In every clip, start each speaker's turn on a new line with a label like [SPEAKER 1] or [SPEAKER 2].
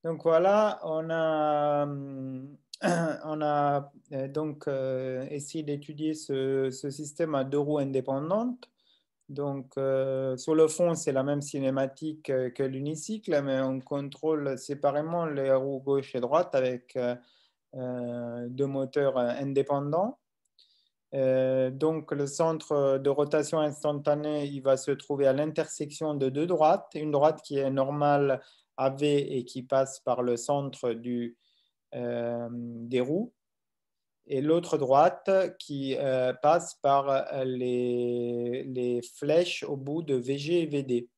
[SPEAKER 1] Donc voilà, on a essayé d'étudier ce système à deux roues indépendantes. Donc sur le fond, c'est la même cinématique que l'unicycle, mais on contrôle séparément les roues gauche et droite avec deux moteurs indépendants. Donc le centre de rotation instantanée, il va se trouver à l'intersection de deux droites, une droite qui est normale AV et qui passe par le centre des roues, et l'autre droite qui passe par les flèches au bout de VG et VD.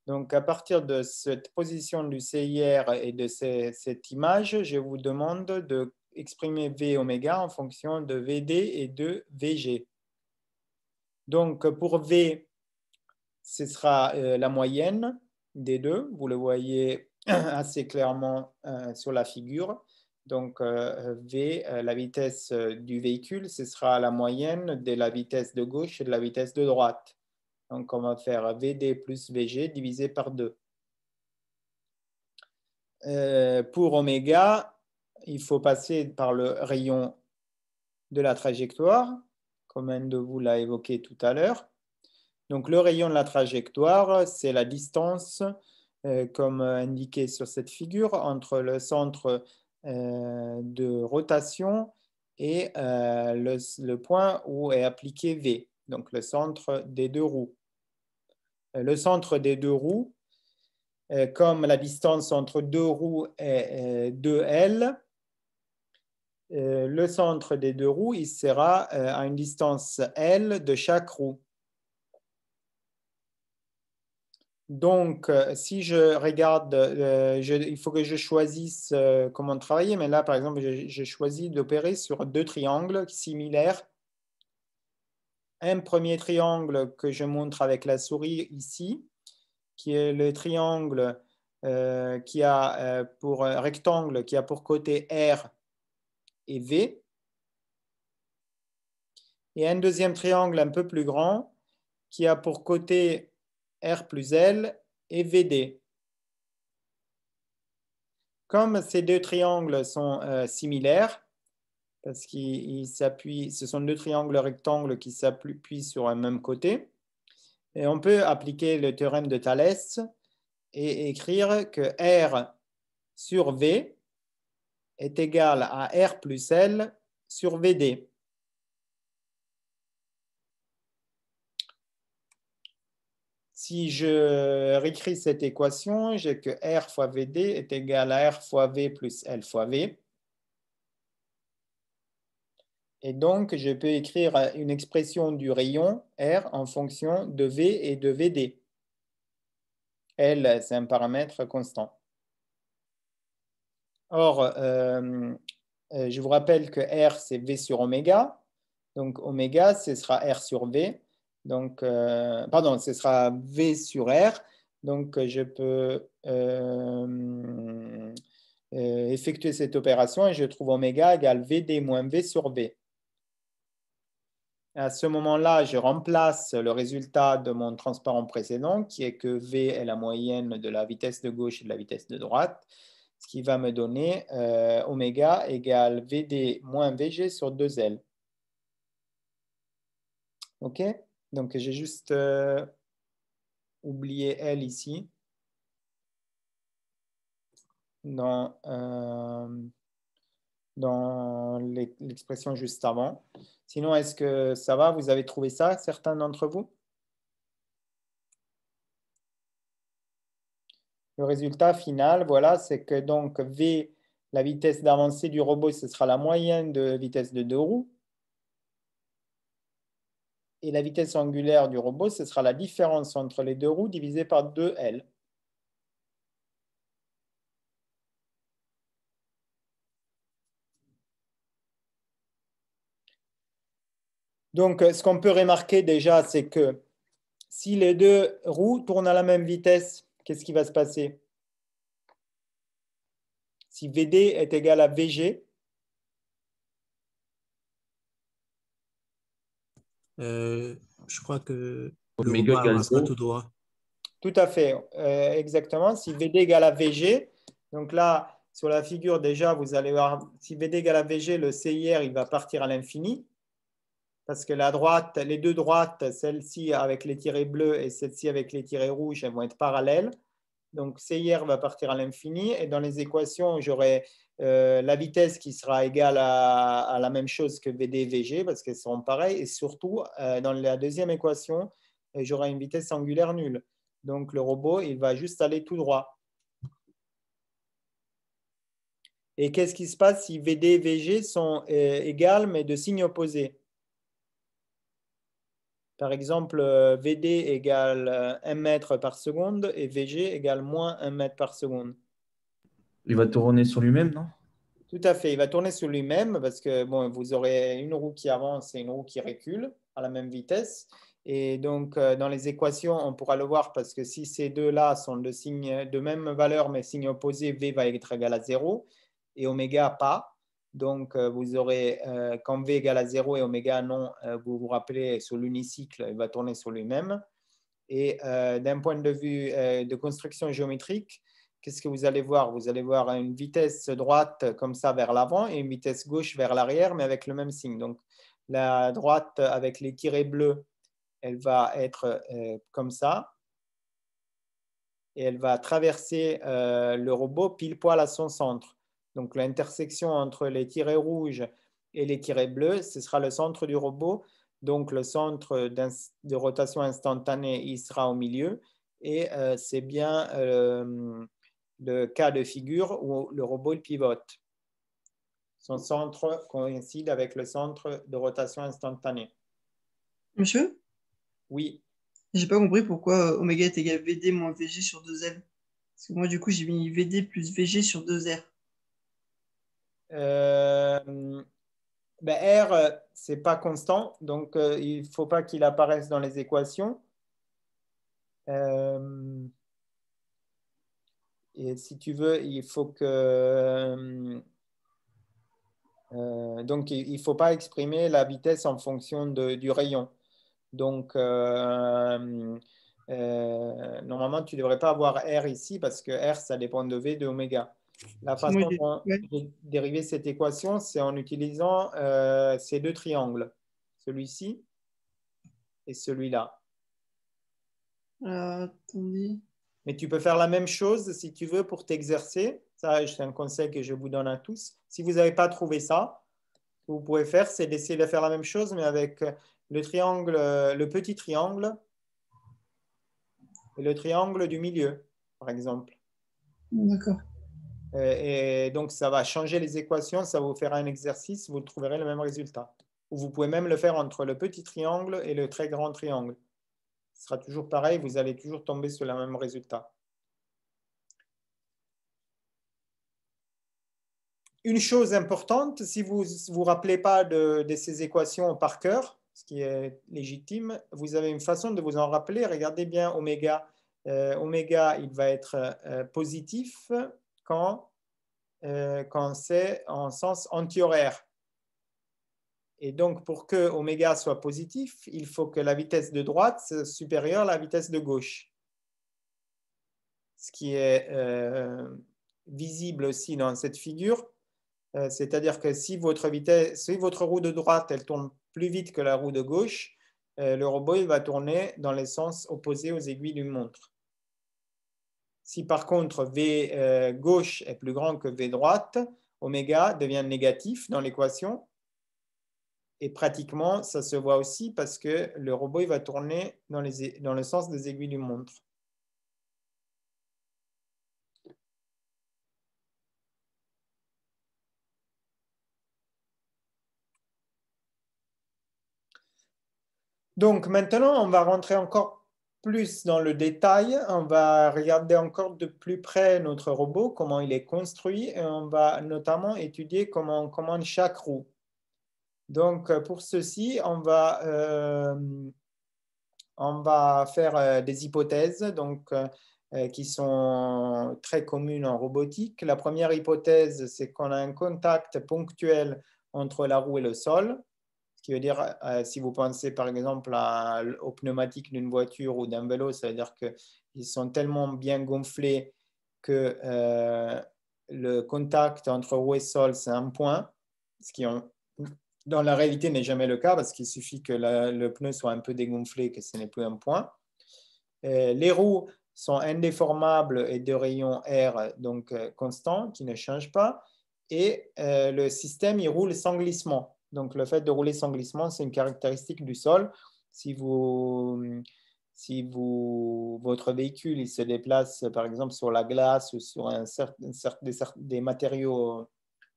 [SPEAKER 1] Donc, à partir de cette position du CIR et de cette image, je vous demande de exprimer V oméga en fonction de VD et de VG. Donc, pour V, ce sera la moyenne des deux. Vous le voyez assez clairement sur la figure. Donc, V, la vitesse du véhicule, ce sera la moyenne de la vitesse de gauche et de la vitesse de droite. Donc, on va faire VD plus VG divisé par 2. Pour oméga, il faut passer par le rayon de la trajectoire, comme un de vous l'a évoqué tout à l'heure. Donc, le rayon de la trajectoire, c'est la distance, comme indiqué sur cette figure, entre le centre de rotation et le point où est appliqué V, donc le centre des deux roues. Le centre des deux roues, comme la distance entre deux roues est 2L, le centre des deux roues, il sera à une distance L de chaque roue. Donc, si je regarde, il faut que je choisisse comment travailler, mais là, par exemple, j'ai choisi d'opérer sur deux triangles similaires. Un premier triangle que je montre avec la souris ici, qui est le triangle qui a pour rectangle, qui a pour côté R et V. Et un deuxième triangle un peu plus grand, qui a pour côté R plus L et VD. Comme ces deux triangles sont similaires, parce qu'ils s'appuient, ce sont deux triangles rectangles qui s'appuient sur un même côté, et on peut appliquer le théorème de Thalès et écrire que R sur V est égal à R plus L sur VD. Si je réécris cette équation, j'ai que R fois VD est égal à R fois V plus L fois V. Et donc, je peux écrire une expression du rayon R en fonction de V et de VD. L, c'est un paramètre constant. Or, je vous rappelle que R, c'est V sur oméga. Donc, oméga, ce sera R sur V. Donc, pardon, ce sera V sur R. Donc, je peux effectuer cette opération et je trouve oméga égale VD moins V sur V. À ce moment-là, je remplace le résultat de mon transparent précédent, qui est que V est la moyenne de la vitesse de gauche et de la vitesse de droite, ce qui va me donner oméga égale VD moins VG sur 2L. OK? Donc, j'ai juste oublié L ici dans l'expression juste avant. Sinon, est-ce que ça va? Vous avez trouvé ça, certains d'entre vous? Le résultat final, voilà, c'est que donc V, la vitesse d'avancée du robot, ce sera la moyenne de vitesse de deux roues. Et la vitesse angulaire du robot, ce sera la différence entre les deux roues divisée par 2L. Donc, ce qu'on peut remarquer déjà, c'est que si les deux roues tournent à la même vitesse, qu'est-ce qui va se passer? Si VD est égal à VG,
[SPEAKER 2] Je crois que le
[SPEAKER 3] Oméga
[SPEAKER 2] robot
[SPEAKER 3] égale
[SPEAKER 2] avancera
[SPEAKER 3] 0.
[SPEAKER 2] tout droit.
[SPEAKER 1] tout à fait, exactement. Si VD égale à VG, Donc là, sur la figure, déjà, vous allez voir, si VD égale à VG, le CIR, il va partir à l'infini. Parce que la droite, les deux droites, celle-ci avec les tirets bleus et celle-ci avec les tirets rouges, elles vont être parallèles. Donc CIR va partir à l'infini. Et dans les équations, j'aurai la vitesse qui sera égale à la même chose que VD et VG, parce qu'elles seront pareilles. Et surtout, dans la deuxième équation, j'aurai une vitesse angulaire nulle. Donc le robot, il va juste aller tout droit. Et qu'est-ce qui se passe si VD et VG sont égales, mais de signes opposés? Par exemple, VD égale 1 mètre par seconde et VG égale moins 1 mètre par seconde.
[SPEAKER 3] Il va tourner sur lui-même, non?
[SPEAKER 1] Tout à fait, il va tourner sur lui-même parce que bon, vous aurez une roue qui avance et une roue qui recule à la même vitesse. Et donc, dans les équations, on pourra le voir parce que si ces deux-là sont de, signes, de même valeur mais signe opposé, V va être égal à 0 et oméga pas. Donc, vous aurez, quand V égale à 0 et oméga non, vous vous rappelez, sur l'unicycle, il va tourner sur lui-même. Et d'un point de vue de construction géométrique, qu'est-ce que vous allez voir? Vous allez voir une vitesse droite comme ça vers l'avant et une vitesse gauche vers l'arrière, mais avec le même signe. Donc, la droite avec les tirets bleus, elle va être comme ça. Et elle va traverser le robot pile poil à son centre. Donc, l'intersection entre les tirets rouges et les tirets bleus, ce sera le centre du robot. Donc, le centre de rotation instantanée, il sera au milieu. Et c'est bien le cas de figure où le robot il pivote. Son centre coïncide avec le centre de rotation instantanée.
[SPEAKER 4] Monsieur,
[SPEAKER 1] Oui.
[SPEAKER 4] j'ai pas compris pourquoi oméga est égal VD moins VG sur 2L. Parce que moi, du coup, j'ai mis VD plus VG sur 2R.
[SPEAKER 1] Ben R, c'est pas constant, donc il ne faut pas qu'il apparaisse dans les équations. Et si tu veux, il faut que... donc, il ne faut pas exprimer la vitesse en fonction du rayon. Donc, normalement, tu ne devrais pas avoir R ici parce que R, ça dépend de V de oméga. La
[SPEAKER 4] Parce que moi,
[SPEAKER 1] façon dont
[SPEAKER 4] ouais.
[SPEAKER 1] j'ai dérivé cette équation, c'est en utilisant ces deux triangles, celui-ci et celui-là.
[SPEAKER 4] Attendez.
[SPEAKER 1] Mais tu peux faire la même chose si tu veux pour t'exercer. Ça, c'est un conseil que je vous donne à tous. Si vous n'avez pas trouvé ça, ce que vous pouvez faire, c'est d'essayer de faire la même chose, mais avec le triangle, le petit triangle et le triangle du milieu, par exemple.
[SPEAKER 4] D'accord.
[SPEAKER 1] Et donc, ça va changer les équations, ça va vous faire un exercice, vous trouverez le même résultat. Ou vous pouvez même le faire entre le petit triangle et le très grand triangle. Ce sera toujours pareil, vous allez toujours tomber sur le même résultat. Une chose importante, si vous ne vous rappelez pas de ces équations par cœur, ce qui est légitime, vous avez une façon de vous en rappeler. Regardez bien oméga. Oméga, il va être positif quand c'est en sens antihoraire. Et donc, pour que oméga soit positif, il faut que la vitesse de droite soit supérieure à la vitesse de gauche. Ce qui est visible aussi dans cette figure. C'est-à-dire que si votre roue de droite elle tourne plus vite que la roue de gauche, le robot il va tourner dans les sens opposés aux aiguilles d'une montre. Si par contre V gauche est plus grand que V droite, oméga devient négatif dans l'équation. Et pratiquement, ça se voit aussi parce que le robot il va tourner dans le sens des aiguilles d'une montre. Donc maintenant, on va rentrer encore plus dans le détail. On va regarder encore de plus près notre robot, comment il est construit, et on va notamment étudier comment on commande chaque roue. Donc pour ceci, on va faire des hypothèses qui sont très communes en robotique. La première hypothèse, c'est qu'on a un contact ponctuel entre la roue et le sol. Ce qui veut dire, si vous pensez par exemple aux pneumatiques d'une voiture ou d'un vélo, ça veut dire qu'ils sont tellement bien gonflés que le contact entre roue et sol, c'est un point, ce qui dans la réalité n'est jamais le cas parce qu'il suffit que le pneu soit un peu dégonflé que ce n'est plus un point. Les roues sont indéformables et de rayon R donc constant, qui ne change pas. Et le système, il roule sans glissement. Donc le fait de rouler sans glissement, c'est une caractéristique du sol. Si votre véhicule il se déplace par exemple sur la glace ou sur des matériaux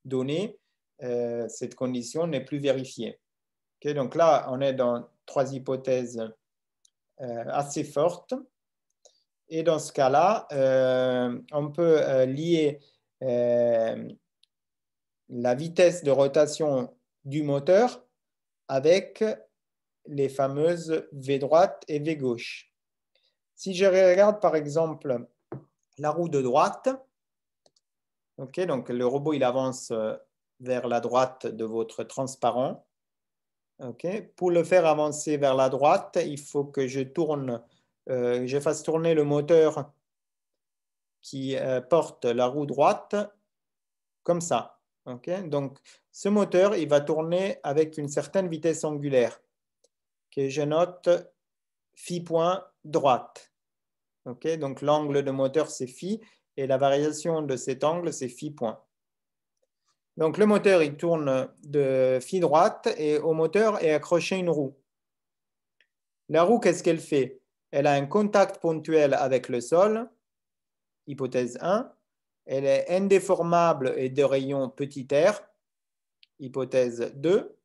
[SPEAKER 1] donnés, cette condition n'est plus vérifiée. Okay, donc là, on est dans 3 hypothèses assez fortes. Et dans ce cas-là, on peut lier la vitesse de rotation du moteur avec les fameuses V droite et V gauche. Si je regarde par exemple la roue de droite, okay, donc le robot il avance vers la droite de votre transparent. Okay. Pour le faire avancer vers la droite, il faut que je fasse tourner le moteur qui porte la roue droite comme ça. Okay. Donc, ce moteur, il va tourner avec une certaine vitesse angulaire que je note phi point droite. Okay. Donc, l'angle de moteur, c'est phi et la variation de cet angle, c'est phi point. Donc, le moteur, il tourne de phi droite et au moteur est accroché une roue. La roue, qu'est-ce qu'elle fait? Elle a un contact ponctuel avec le sol, hypothèse 1. Elle est indéformable et de rayon petit r, hypothèse 2.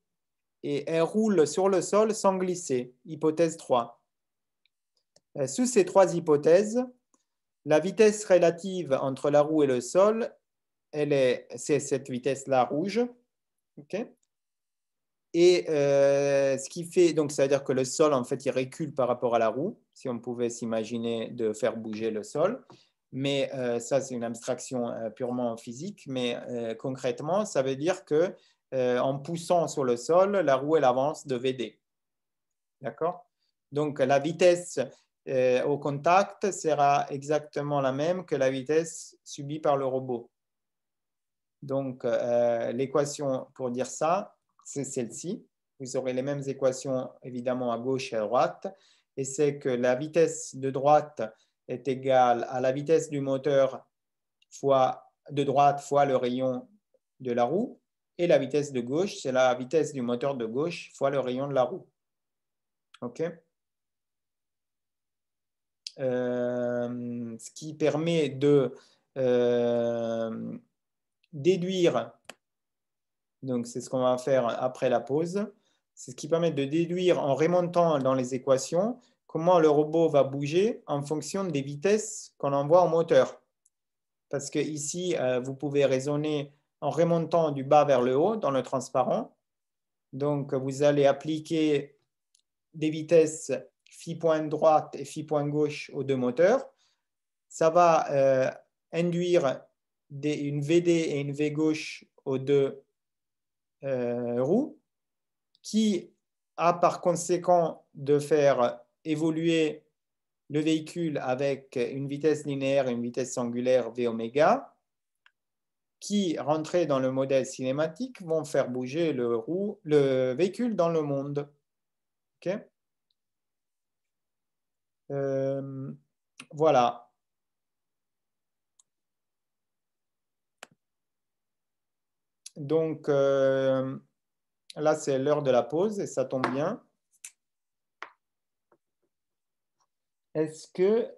[SPEAKER 1] Et elle roule sur le sol sans glisser, hypothèse 3. Sous ces 3 hypothèses, la vitesse relative entre la roue et le sol, c'est cette vitesse-là rouge. Okay. Et ce qui fait, donc ça veut dire que le sol, en fait, il recule par rapport à la roue, si on pouvait s'imaginer de faire bouger le sol. Mais ça, c'est une abstraction purement physique. Mais concrètement, ça veut dire que en poussant sur le sol, la roue, elle avance de VD. D'accord? Donc, la vitesse au contact sera exactement la même que la vitesse subie par le robot. Donc, l'équation pour dire ça, c'est celle-ci. Vous aurez les mêmes équations évidemment à gauche et à droite. Et c'est que la vitesse de droite est égale à la vitesse du moteur de droite fois le rayon de la roue. Et la vitesse de gauche, c'est la vitesse du moteur de gauche fois le rayon de la roue. OK? Ce qui permet de déduire. Donc, c'est ce qu'on va faire après la pause. C'est ce qui permet de déduire en remontant dans les équations comment le robot va bouger en fonction des vitesses qu'on envoie au moteur. Parce que ici, vous pouvez raisonner en remontant du bas vers le haut dans le transparent. Donc, vous allez appliquer des vitesses phi point droite et phi point gauche aux 2 moteurs. Ça va induire une VD et une V gauche aux 2 roues, qui a par conséquent de faire évoluer le véhicule avec une vitesse linéaire et une vitesse angulaire V oméga, qui, rentrés dans le modèle cinématique, vont faire bouger le véhicule dans le monde. Okay. Voilà. Donc, là, c'est l'heure de la pause et ça tombe bien. Est-ce que